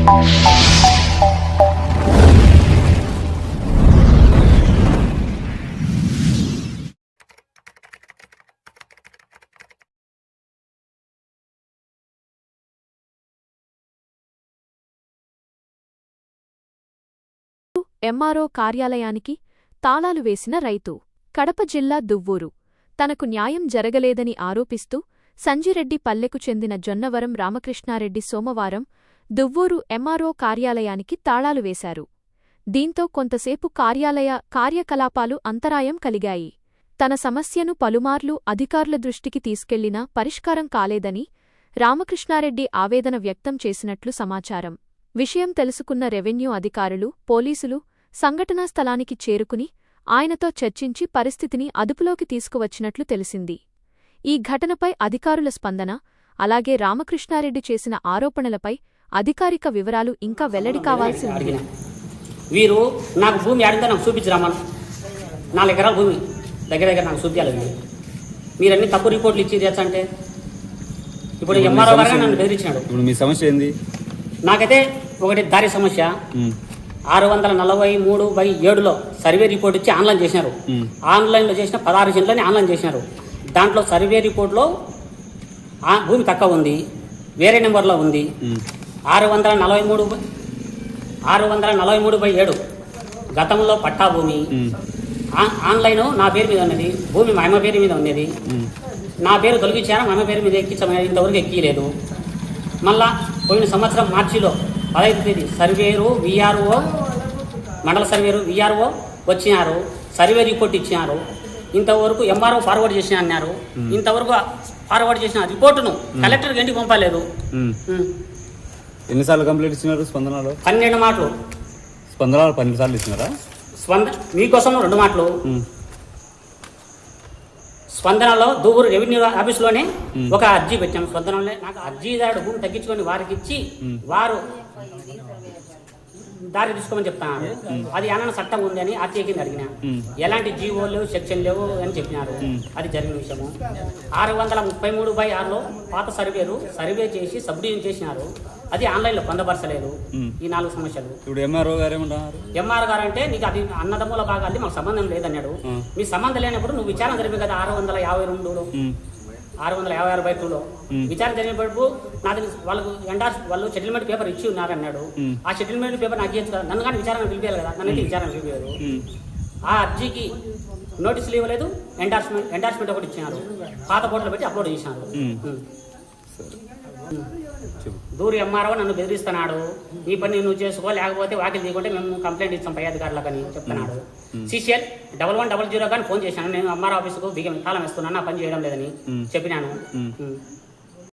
MRO కార్యాలయానికి తాళాలు వేసిన రైతు. కడప జిల్లా దువ్వూరు. తనకు న్యాయం జరగలేదని ఆరోపిస్తూ సంజిరెడ్డి పల్లెకు చెందిన జొన్నవరం రామకృష్ణారెడ్డి సోమవారం దువ్వూరు ఎంఆర్ఓ కార్యాలయానికి తాళాలు వేశారు. దీంతో కొంతసేపు కార్యకలాపాలు అంతరాయం కలిగాయి. తన సమస్యను పలుమార్లు అధికారుల దృష్టికి తీసుకెళ్లినా పరిష్కారం కాలేదని రామకృష్ణారెడ్డి ఆవేదన వ్యక్తం చేసినట్లు సమాచారం. విషయం తెలుసుకున్న రెవెన్యూ అధికారులు, పోలీసులు సంఘటనా స్థలానికి చేరుకుని ఆయనతో చర్చించి పరిస్థితిని అదుపులోకి తీసుకువచ్చినట్లు తెలిసింది. ఈ ఘటనపై అధికారుల స్పందన, అలాగే రామకృష్ణారెడ్డి చేసిన ఆరోపణలపై అధికారిక వివరాలు ఇంకా వెల్లడి కావాల్సి ఉంది. వీరు నాకు భూమి ఆడిందో నాకు చూపించరామను, 4 ఎకరాల భూమి దగ్గర నాకు చూపించాలి. మీరన్నీ తప్పు రిపోర్ట్లు ఇచ్చి అంటే ఇప్పుడు ఎంఆర్ఓ గారు నన్ను బెదిరించినాడు. ఇప్పుడు మీ సమస్య ఏంది? నాకైతే ఒకటి దారి సమస్య. 643/7లో సర్వే రిపోర్ట్ ఇచ్చి ఆన్లైన్ చేసినారు. ఆన్లైన్లో చేసిన 16 సెంట్లని ఆన్లైన్ చేసినారు. దాంట్లో సర్వే రిపోర్ట్లో భూమి తక్కువ ఉంది, వేరే నెంబర్లో ఉంది. 643/7 గతంలో పట్టా భూమి. ఆన్లైన్ నా పేరు మీద ఉన్నది, భూమి మా అమ్మ పేరు మీద ఉన్నది. నా పేరు తొలగించాను, మా అమ్మ పేరు మీద ఎక్కించమని ఇంతవరకు ఎక్కియలేదు. మళ్ళా పోయిన సంవత్సరం మార్చిలో 15వ తేదీ సర్వేరు విఆర్ఓ, మండల సర్వేరు విఆర్ఓ వచ్చినారు, సర్వే రిపోర్ట్ ఇచ్చినారు. ఇంతవరకు ఎంఆర్ఓ ఫార్వర్డ్ చేసిన అన్నారు. ఇంతవరకు ఫార్వర్డ్ చేసిన రిపోర్టును కలెక్టర్కి ఇంటికి పంపలేదు. ఎన్నిసార్లు కంప్లీట్ ఇచ్చినారు? స్పందనలో 12 మాటలు. స్పందనలో 12 సార్లు ఇచ్చినారా? మీకోసం 2 మాటలు. స్పందనలో దువ్వూరు రెవెన్యూ ఆఫీసులోనే ఒక అర్జీ పెట్టాము. స్పందనలో నాకు అర్జీదారుడు భూమి తగ్గించుకొని వారికి ఇచ్చి వారు దారి తీసుకోమని చెప్తున్నారు. అది ఏమైనా చట్టం ఉంది అని ఆర్టీఐ కింద అడిగిన. ఎలాంటి జీవో లేవు, సెక్షన్ లేవు అని చెప్పినారు. అది జరిగిన విషయము. 633/6లో పాత సర్వే చేసి సబ్డివిజన్ చేసినారు. అది ఆన్లైన్లో పొందపరచలేదు. ఈ 4 సమస్యలు. ఇప్పుడు ఎంఆర్ఓ గారు ఏమంటారు? ఎంఆర్ఓ గారు అంటే నీకు అది అన్నదమ్ముల భాగాలు మాకు సంబంధం లేదన్నాడు. మీ సంబంధం లేనప్పుడు నువ్వు విచారణ జరిపి కదా 652లో 656/2లో విచారణ జరిగినప్పుడు నాకు వాళ్ళకు వాళ్ళు సెటిల్మెంట్ పేపర్ ఇచ్చి ఉన్నారన్నాడు. ఆ సెటిల్మెంట్ పేపర్ నాకు ఇవ్వచ్చు కదా, నన్ను కానీ విచారణ పిలిపేయాలి కదా, నన్నైతే విచారణ పిలిపేయలేదు. ఆ అర్జీకి నోటీసులు ఇవ్వలేదు, ఎండార్స్మెంట్ ఒకటి ఇచ్చినారు, పాత ఫోటోలు పెట్టి అప్లోడ్ చేసినారు. దూరి ఎంఆర్ఓ నన్ను బెదిరిస్తున్నాడు. ఈ పని నువ్వు చేసుకో, లేకపోతే వాకిలు తీయకుంటే మేము కంప్లైంట్ ఇస్తాం పై అధికారులకని చెప్తున్నాడు. CCL 1100 కానీ ఫోన్ చేశాను. నేను ఎంఆర్ఓ ఆఫీసుకు బియ్యం తాళం వేస్తున్నాను, నా పని చేయడం లేదని చెప్పినాను.